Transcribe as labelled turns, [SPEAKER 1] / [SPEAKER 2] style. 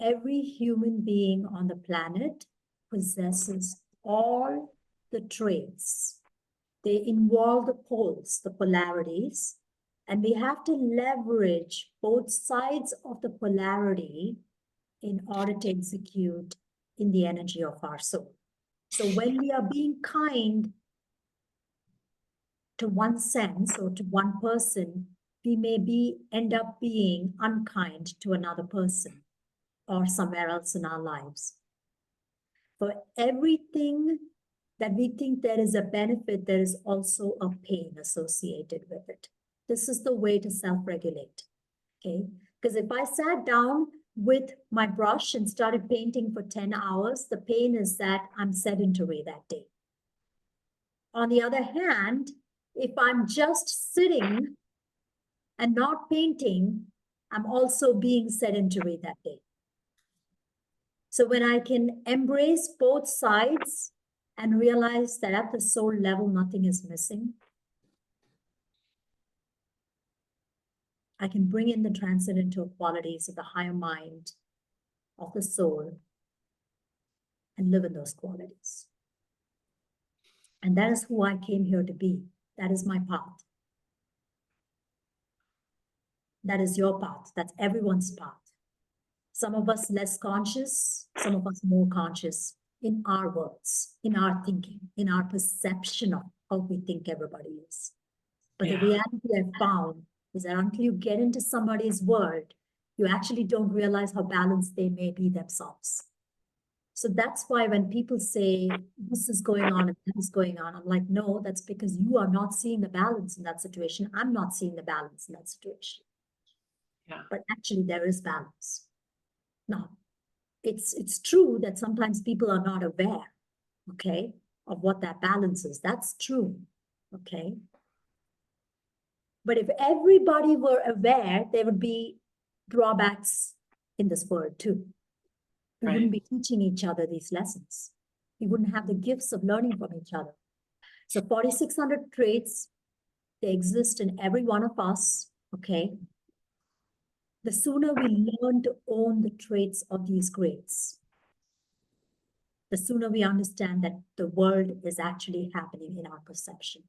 [SPEAKER 1] every human being on the planet possesses all the traits. They involve the poles, the polarities, and we have to leverage both sides of the polarity in order to execute in the energy of our soul. So when we are being kind to one sense or to one person, we may end up being unkind to another person or somewhere else in our lives. For everything that we think there is a benefit, there is also a pain associated with it. This is the way to self-regulate, okay? Because if I sat down with my brush and started painting for 10 hours, the pain is that I'm sedentary that day. On the other hand, if I'm just sitting and not painting, I'm also being sedentary that day. So when I can embrace both sides and realize that at the soul level, nothing is missing, I can bring in the transcendental qualities of the higher mind, of the soul, and live in those qualities. And that is who I came here to be. That is my path. That is your path. That's everyone's path. Some of us less conscious, some of us more conscious in our words, in our thinking, in our perception of how we think everybody is. But the reality I found is that until you get into somebody's world, you actually don't realize how balanced they may be themselves. So that's why when people say this is going on and that is going on, I'm like, no, that's because you are not seeing the balance in that situation. I'm not seeing the balance in that situation. Yeah. But actually there is balance. Now, it's true that sometimes people are not aware, okay, of what that balance is. That's true, okay? But if everybody were aware, there would be drawbacks in this world too. We wouldn't be teaching each other these lessons. We wouldn't have the gifts of learning from each other. So 4,600 traits, they exist in every one of us, okay? The sooner we learn to own the traits of these greats, the sooner we understand that the world is actually happening in our perception.